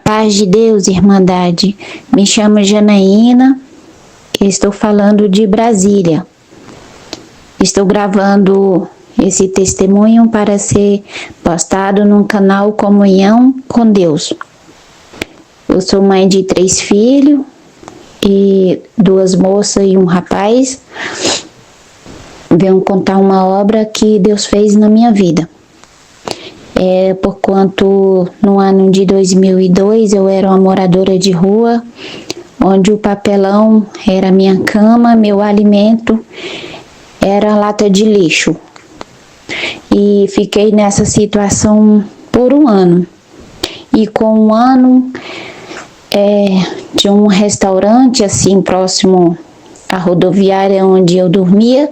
Paz de Deus, Irmandade. Me chamo Janaína e estou falando de Brasília. Estou gravando esse testemunho para ser postado no canal Comunhão com Deus. Eu sou mãe de 3 filhos e 2 moças e um rapaz. Venho contar uma obra que Deus fez na minha vida. Porquanto no ano de 2002 eu era uma moradora de rua, onde o papelão era minha cama, meu alimento era lata de lixo. E fiquei nessa situação por um ano. E com um ano de um restaurante assim próximo à rodoviária onde eu dormia,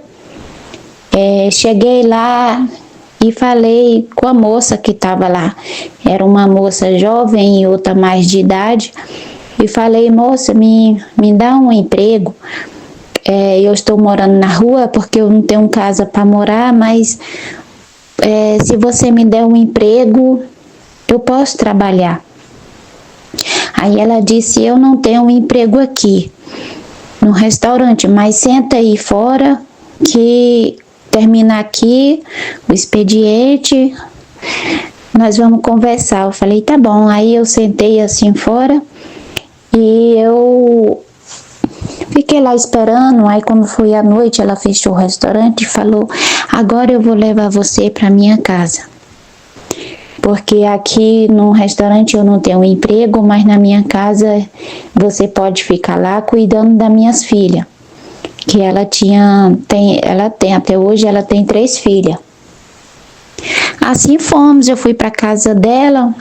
cheguei lá e falei com a moça que estava lá. Era uma moça jovem e outra mais de idade. E falei: moça, me dá um emprego. Eu estou morando na rua porque eu não tenho casa para morar, mas se você me der um emprego, eu posso trabalhar. Aí ela disse: eu não tenho um emprego aqui no restaurante, mas senta aí fora que termina aqui o expediente, nós vamos conversar. Eu falei: tá bom. Aí eu sentei assim fora e eu fiquei lá esperando. Aí quando foi à noite, ela fechou o restaurante e falou: agora eu vou levar você para minha casa, porque aqui no restaurante eu não tenho emprego, mas na minha casa você pode ficar lá cuidando das minhas filhas. Que ela tem até hoje, ela tem 3 filhas. Assim fomos, eu fui para casa dela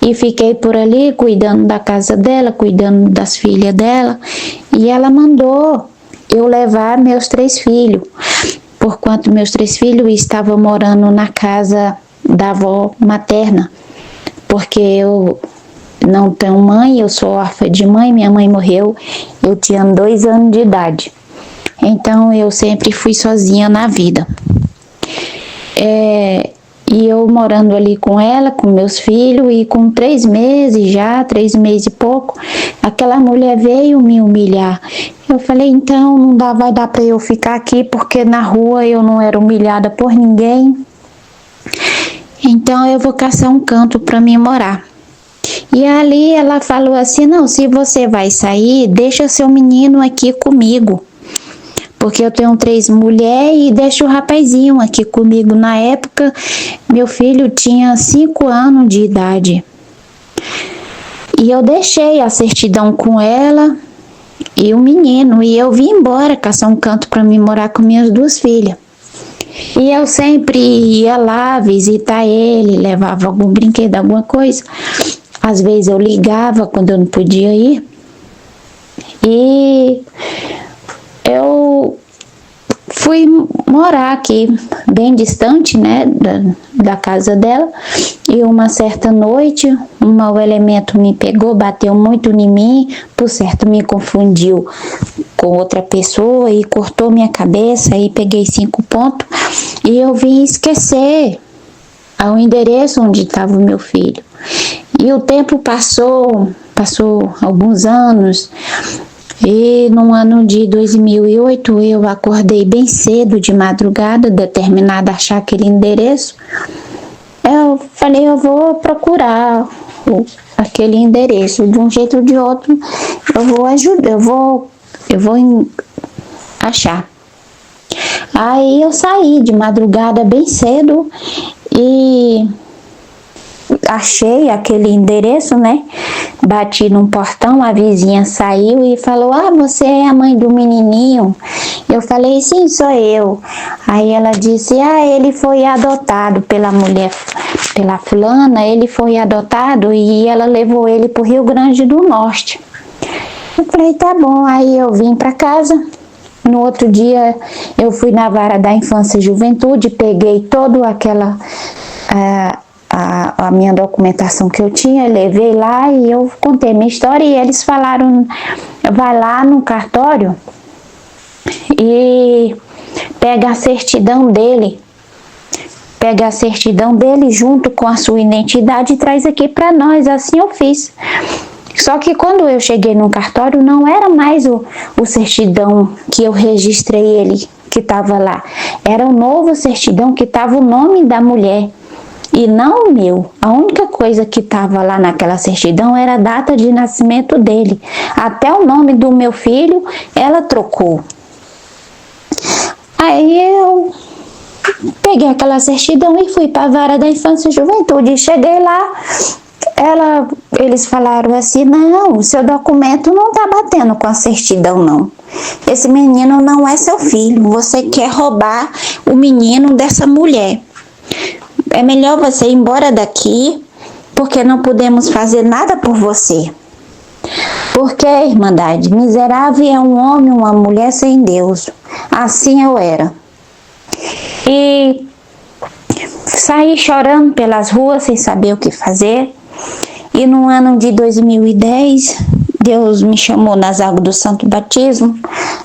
e fiquei por ali cuidando da casa dela, cuidando das filhas dela, e ela mandou eu levar meus 3 filhos, porquanto meus 3 filhos estavam morando na casa da avó materna, porque eu não tenho mãe, eu sou órfã de mãe, minha mãe morreu, eu tinha 2 anos de idade. Então eu sempre fui sozinha na vida. E eu morando ali com ela, com meus filhos, e com 3 meses já, 3 meses e pouco, aquela mulher veio me humilhar. Eu falei: então não vai dar para eu ficar aqui, porque na rua eu não era humilhada por ninguém. Então eu vou caçar um canto para mim morar. E ali ela falou assim: não, se você vai sair, deixa seu menino aqui comigo, porque eu tenho 3 mulheres, e deixa o rapazinho aqui comigo. Na época, meu filho tinha 5 anos de idade. E eu deixei a certidão com ela e o menino, e eu vim embora caçar um canto para mim morar com minhas 2 filhas. E eu sempre ia lá visitar ele, levava algum brinquedo, alguma coisa. Às vezes eu ligava quando eu não podia ir. E eu fui morar aqui, bem distante, né, da casa dela. E uma certa noite, um mau elemento me pegou, bateu muito em mim, por certo me confundiu com outra pessoa e cortou minha cabeça, e peguei 5 pontos. E eu vim esquecer o endereço onde estava o meu filho. E o tempo passou alguns anos, e no ano de 2008 eu acordei bem cedo, de madrugada, determinada a achar aquele endereço. Eu falei: eu vou procurar aquele endereço, de um jeito ou de outro, eu vou ajudar, eu vou achar. Aí eu saí de madrugada bem cedo e achei aquele endereço, né? Bati num portão, a vizinha saiu e falou: ah, você é a mãe do menininho? Eu falei: sim, sou eu. Aí ela disse: ah, ele foi adotado pela mulher, pela fulana, ele foi adotado e ela levou ele para o Rio Grande do Norte. Eu falei: tá bom. Aí eu vim para casa. No outro dia eu fui na vara da infância e juventude, peguei toda aquela a minha documentação que eu tinha, levei lá e eu contei minha história, e eles falaram: vai lá no cartório e pega a certidão dele pega a certidão dele junto com a sua identidade e traz aqui para nós. Assim eu fiz. Só que quando eu cheguei no cartório, não era mais o certidão que eu registrei ele que estava lá. Era um novo certidão que estava o nome da mulher e não o meu. A única coisa que estava lá naquela certidão era a data de nascimento dele. Até o nome do meu filho ela trocou. Aí eu peguei aquela certidão e fui para a vara da infância e juventude. Cheguei lá, eles falaram assim: não, o seu documento não está batendo com a certidão, não. Esse menino não é seu filho. Você quer roubar o menino dessa mulher. É melhor você ir embora daqui, porque não podemos fazer nada por você. Porque, Irmandade, miserável é um homem, uma mulher sem Deus. Assim eu era. E saí chorando pelas ruas sem saber o que fazer. E no ano de 2010, Deus me chamou nas águas do Santo Batismo.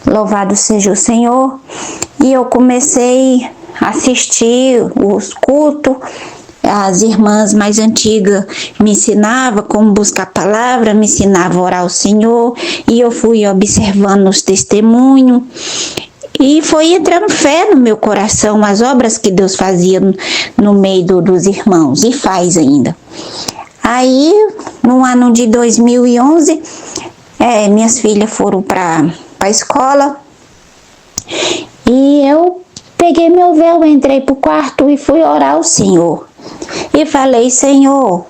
Louvado seja o Senhor. E eu comecei a assistir os cultos. As irmãs mais antigas me ensinavam como buscar a palavra, me ensinavam a orar ao Senhor. E eu fui observando os testemunhos. E foi entrando fé no meu coração, as obras que Deus fazia no meio dos irmãos, e faz ainda. Aí, no ano de 2011, minhas filhas foram para a escola, e eu peguei meu véu, entrei para o quarto e fui orar ao Senhor. E falei: Senhor,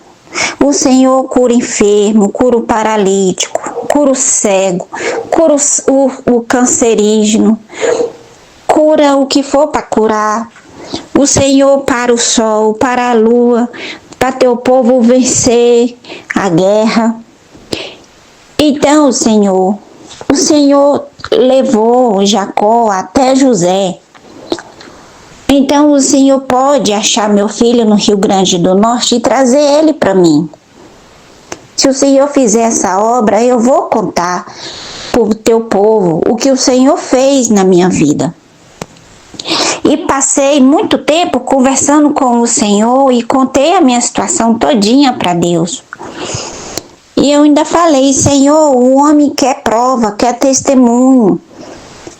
o Senhor cura enfermo, cura o paralítico, cura o cego, cura o cancerígeno, cura o que for para curar. O Senhor para o sol, para a lua, para teu povo vencer a guerra. Então, Senhor, o Senhor levou Jacó até José. Então o Senhor pode achar meu filho no Rio Grande do Norte e trazer ele para mim. Se o Senhor fizer essa obra, eu vou contar para o teu povo o que o Senhor fez na minha vida. E passei muito tempo conversando com o Senhor e contei a minha situação todinha para Deus. E eu ainda falei: Senhor, o homem quer prova, quer testemunho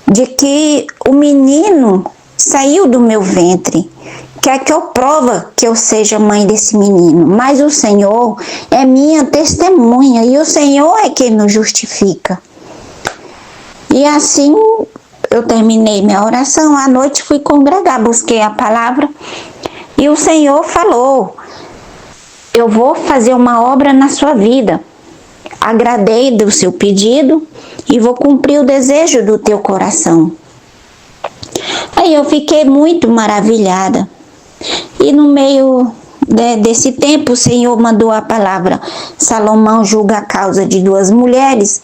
de que o menino saiu do meu ventre. Quer que eu prova que eu seja mãe desse menino. Mas o Senhor é minha testemunha e o Senhor é quem nos justifica. E assim eu terminei minha oração. À noite fui congregar, busquei a palavra e o Senhor falou: eu vou fazer uma obra na sua vida. Agradei do seu pedido e vou cumprir o desejo do teu coração. Aí eu fiquei muito maravilhada. E no meio desse tempo o Senhor mandou a palavra: Salomão julga a causa de 2 mulheres.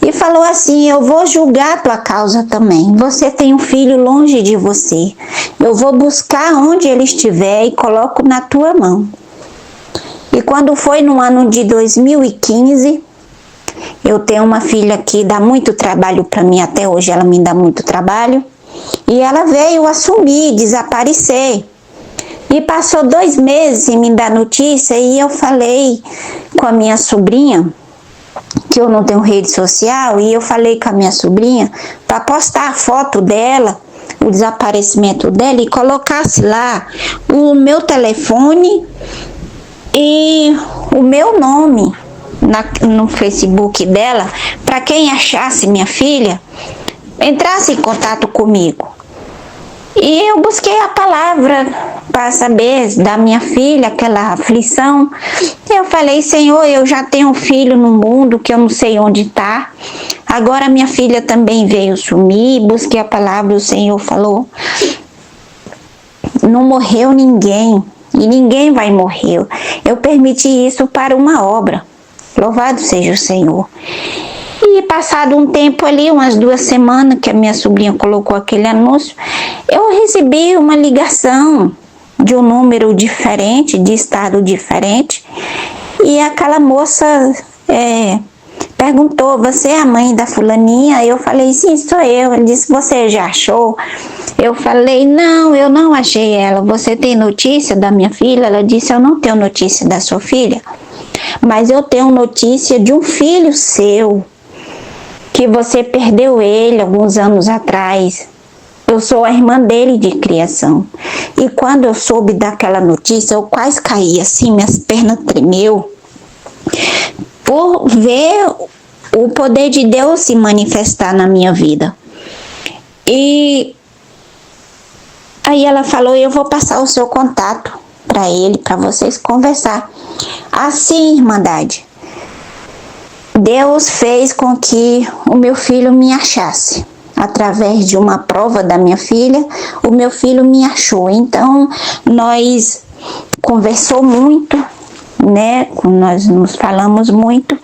E falou assim: eu vou julgar a tua causa também. Você tem um filho longe de você. Eu vou buscar onde ele estiver e coloco na tua mão. E quando foi no ano de 2015, eu tenho uma filha que dá muito trabalho para mim, até hoje ela me dá muito trabalho. E ela veio assumir, desaparecer. E passou 2 meses sem me dar notícia, e eu falei com a minha sobrinha, que eu não tenho rede social, e eu falei com a minha sobrinha para postar a foto dela, o desaparecimento dela, e colocasse lá o meu telefone e o meu nome no Facebook dela, para quem achasse minha filha, entrasse em contato comigo. E eu busquei a palavra para saber da minha filha, aquela aflição. Eu falei: Senhor, eu já tenho um filho no mundo que eu não sei onde está. Agora minha filha também veio sumir. Busquei a palavra, o Senhor falou: não morreu ninguém e ninguém vai morrer. Eu permiti isso para uma obra. Louvado seja o Senhor. E passado um tempo ali, umas 2 semanas que a minha sobrinha colocou aquele anúncio, eu recebi uma ligação de um número diferente, de estado diferente, e aquela moça perguntou: você é a mãe da fulaninha? Eu falei: sim, sou eu. Ele disse: você já achou? Eu falei: não, eu não achei ela. Você tem notícia da minha filha? Ela disse: eu não tenho notícia da sua filha, mas eu tenho notícia de um filho seu, que você perdeu ele alguns anos atrás. Eu sou a irmã dele de criação. E quando eu soube daquela notícia, eu quase caí assim, minhas pernas tremeu, por ver o poder de Deus se manifestar na minha vida. E aí ela falou: eu vou passar o seu contato para ele, para vocês conversar. Assim, Irmandade, Deus fez com que o meu filho me achasse. Através de uma prova da minha filha, o meu filho me achou. Então, nós conversou muito, né? Nós nos falamos muito.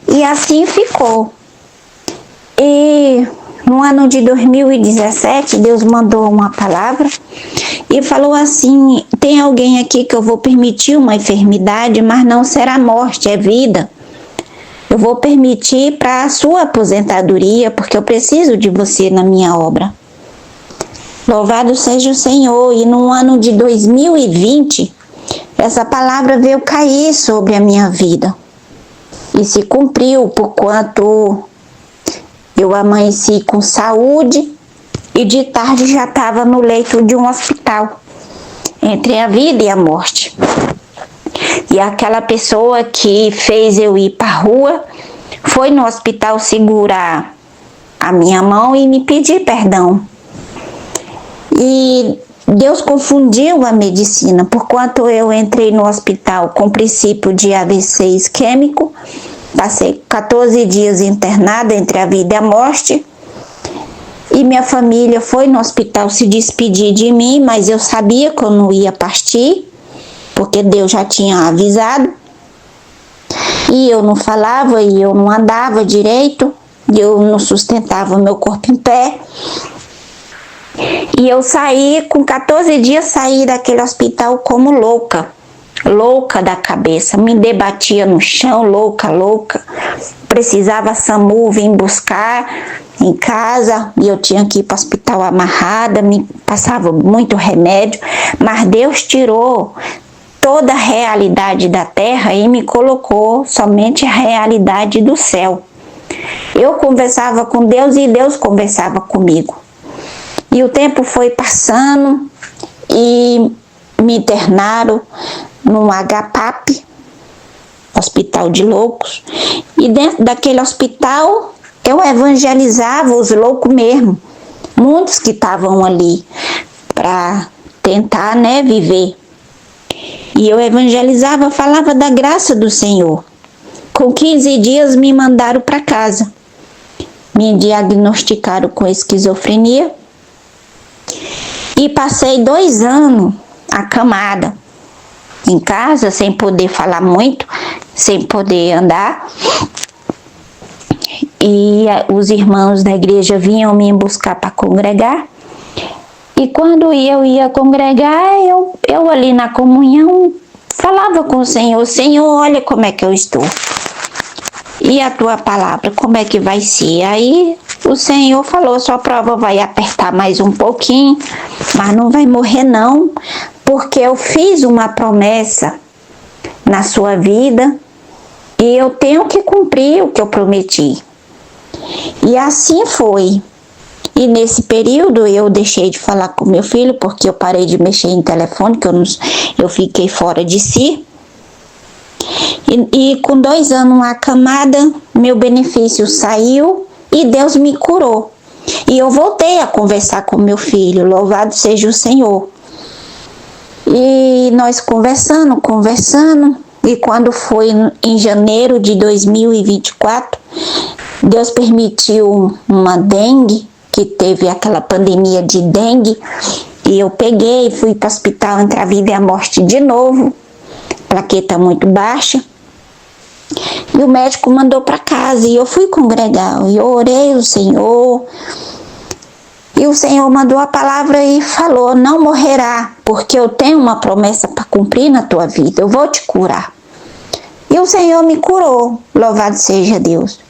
E assim ficou. E no ano de 2017, Deus mandou uma palavra e falou assim: tem alguém aqui que eu vou permitir uma enfermidade, mas não será morte, é vida. Eu vou permitir para a sua aposentadoria, porque eu preciso de você na minha obra. Louvado seja o Senhor. E no ano de 2020, essa palavra veio cair sobre a minha vida. E se cumpriu, porquanto eu amanheci com saúde e de tarde já estava no leito de um hospital, entre a vida e a morte. E aquela pessoa que fez eu ir para a rua foi no hospital segurar a minha mão e me pedir perdão. E Deus confundiu a medicina, porquanto eu entrei no hospital com princípio de AVC isquêmico, passei 14 dias internada entre a vida e a morte, e minha família foi no hospital se despedir de mim, mas eu sabia que eu não ia partir, porque Deus já tinha avisado. E eu não falava, e eu não andava direito, e eu não sustentava meu corpo em pé. E eu saí, com 14 dias, saí daquele hospital como louca da cabeça, me debatia no chão, louca. Precisava SAMU vir buscar em casa, e eu tinha que ir para o hospital amarrada, me passava muito remédio, mas Deus tirou toda a realidade da terra e me colocou somente a realidade do céu. Eu conversava com Deus e Deus conversava comigo. E o tempo foi passando e me internaram num HPAP, Hospital de Loucos. E dentro daquele hospital eu evangelizava os loucos mesmo. Muitos que estavam ali para tentar, viver. E eu evangelizava, falava da graça do Senhor. Com 15 dias me mandaram para casa. Me diagnosticaram com esquizofrenia. E passei 2 anos acamada em casa, sem poder falar muito, sem poder andar. E os irmãos da igreja vinham me buscar para congregar. E quando eu ia congregar, eu ali na comunhão falava com o Senhor: Senhor, olha como é que eu estou. E a tua palavra, como é que vai ser? Aí o Senhor falou: sua prova vai apertar mais um pouquinho, mas não vai morrer não, porque eu fiz uma promessa na sua vida e eu tenho que cumprir o que eu prometi. E assim foi. E nesse período eu deixei de falar com meu filho, porque eu parei de mexer em telefone, que eu fiquei fora de si. E com 2 anos acamada, meu benefício saiu e Deus me curou. E eu voltei a conversar com meu filho, louvado seja o Senhor. E nós conversando, e quando foi em janeiro de 2024, Deus permitiu uma dengue, que teve aquela pandemia de dengue, e eu peguei e fui para o hospital entre a vida e a morte de novo, plaqueta muito baixa, e o médico mandou para casa, e eu fui congregar, e eu orei ao Senhor, e o Senhor mandou a palavra e falou: não morrerá, porque eu tenho uma promessa para cumprir na tua vida, eu vou te curar. E o Senhor me curou, louvado seja Deus.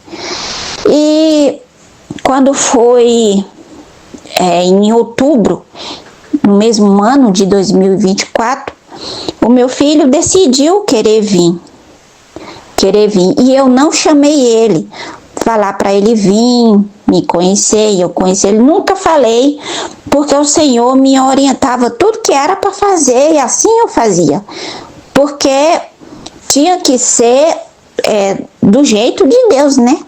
E quando foi em outubro, no mesmo ano de 2024, o meu filho decidiu querer vir. E eu não chamei ele, falar para ele vir, me conhecer, e eu conheci ele. Nunca falei, porque o Senhor me orientava tudo que era para fazer, e assim eu fazia. Porque tinha que ser do jeito de Deus, né?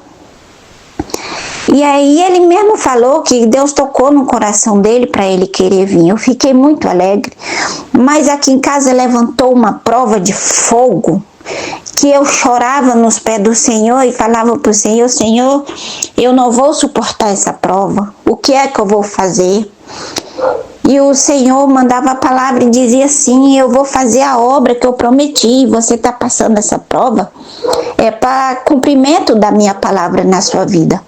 E aí ele mesmo falou que Deus tocou no coração dele para ele querer vir. Eu fiquei muito alegre. Mas aqui em casa levantou uma prova de fogo, que eu chorava nos pés do Senhor e falava para o Senhor: Senhor, eu não vou suportar essa prova. O que é que eu vou fazer? E o Senhor mandava a palavra e dizia assim: eu vou fazer a obra que eu prometi. Você está passando essa prova? É para cumprimento da minha palavra na sua vida.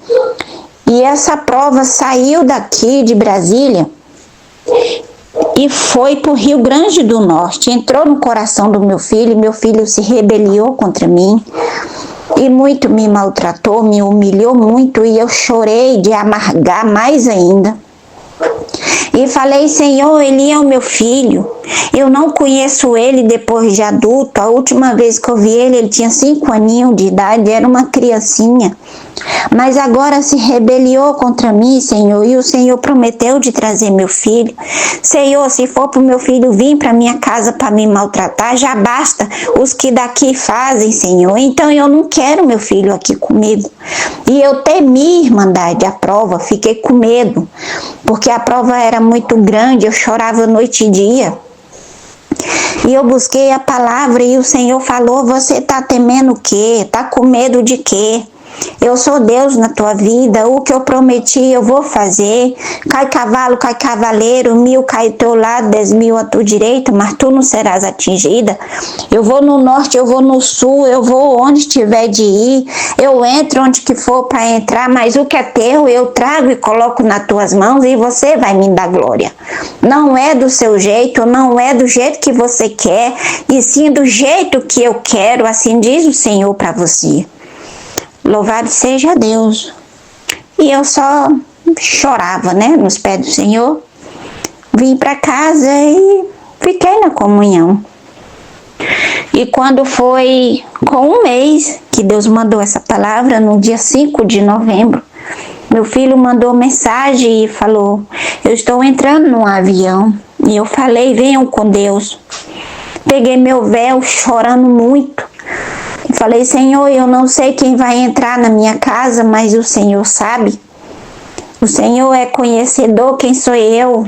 E essa prova saiu daqui de Brasília e foi para o Rio Grande do Norte. Entrou no coração do meu filho se rebeliou contra mim e muito me maltratou, me humilhou muito, e eu chorei de amargar mais ainda. E falei: Senhor, ele é o meu filho, eu não conheço ele depois de adulto. A última vez que eu vi ele, ele tinha 5 aninhos de idade, era uma criancinha. Mas agora se rebeliou contra mim, Senhor, e o Senhor prometeu de trazer meu filho. Senhor, se for para o meu filho vir para minha casa para me maltratar, já basta os que daqui fazem, Senhor. Então eu não quero meu filho aqui comigo. E eu temi, irmandade, a prova, fiquei com medo, porque a prova era muito grande, eu chorava noite e dia. E eu busquei a palavra e o Senhor falou: você está temendo o quê? Está com medo de quê? Eu sou Deus na tua vida, o que eu prometi eu vou fazer. Cai cavalo, cai cavaleiro, 1000 cai ao teu lado, 10.000 à tua direita, mas tu não serás atingida. Eu vou no norte, eu vou no sul, eu vou onde tiver de ir, eu entro onde que for para entrar, mas o que é teu eu trago e coloco nas tuas mãos e você vai me dar glória. Não é do seu jeito, não é do jeito que você quer, e sim do jeito que eu quero, assim diz o Senhor para você. Louvado seja Deus. E eu só chorava, né, nos pés do Senhor. Vim para casa e fiquei na comunhão. E quando foi com 1 mês que Deus mandou essa palavra, no dia 5 de novembro, meu filho mandou mensagem e falou: eu estou entrando num avião. E eu falei: venham com Deus. Peguei meu véu chorando muito. Falei: Senhor, eu não sei quem vai entrar na minha casa, mas o Senhor sabe. O Senhor é conhecedor, quem sou eu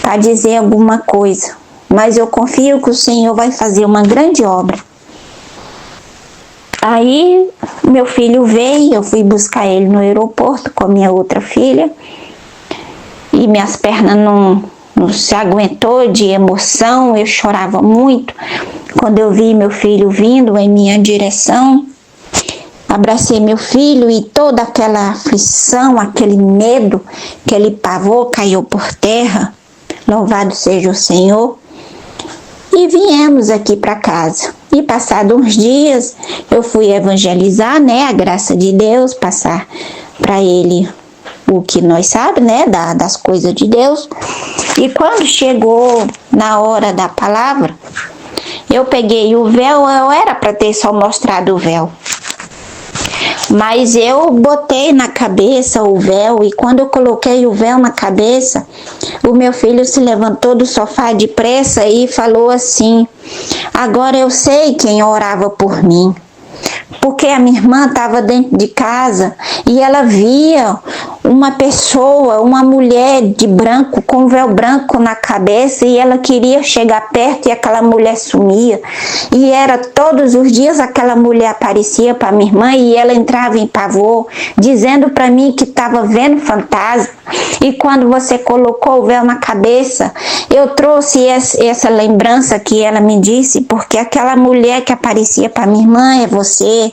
para dizer alguma coisa. Mas eu confio que o Senhor vai fazer uma grande obra. Aí meu filho veio, eu fui buscar ele no aeroporto com a minha outra filha. E minhas pernas não se aguentou de emoção, eu chorava muito. Quando eu vi meu filho vindo em minha direção, abracei meu filho e toda aquela aflição, aquele medo, aquele pavor caiu por terra. Louvado seja o Senhor. E viemos aqui para casa. E passados uns dias, eu fui evangelizar, né? A graça de Deus, passar para ele o que nós sabemos, né? Das coisas de Deus. E quando chegou na hora da palavra, eu peguei o véu, eu era para ter só mostrado o véu. Mas eu botei na cabeça o véu, e quando eu coloquei o véu na cabeça, o meu filho se levantou do sofá depressa e falou assim: agora eu sei quem orava por mim. Porque a minha irmã estava dentro de casa e ela via uma pessoa, uma mulher de branco, com um véu branco na cabeça, e ela queria chegar perto e aquela mulher sumia. E era todos os dias aquela mulher aparecia para minha irmã e ela entrava em pavor, dizendo para mim que estava vendo fantasma. E quando você colocou o véu na cabeça, eu trouxe essa lembrança que ela me disse, porque aquela mulher que aparecia para minha irmã é você.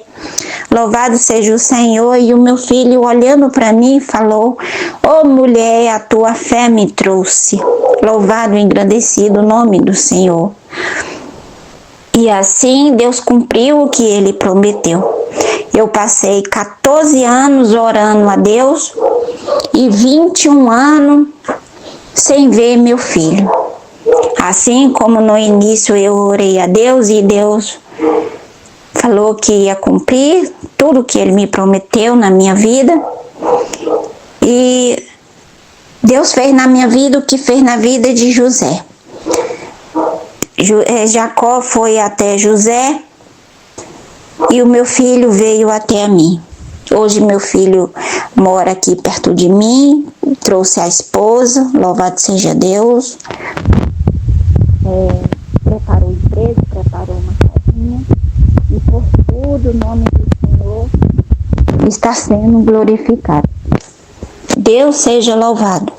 Louvado seja o Senhor. E o meu filho, olhando para mim, falou: ô mulher, a tua fé me trouxe. Louvado e engrandecido o nome do Senhor. E assim Deus cumpriu o que Ele prometeu. Eu passei 14 anos orando a Deus e 21 anos sem ver meu filho. Assim como no início eu orei a Deus e Deus falou que ia cumprir tudo que Ele me prometeu na minha vida. E Deus fez na minha vida o que fez na vida de José. Jacó foi até José e o meu filho veio até mim. Hoje meu filho mora aqui perto de mim, trouxe a esposa, louvado seja Deus. Preparou emprego, preparou uma casinha e por tudo o nome do Senhor está sendo glorificado. Deus seja louvado.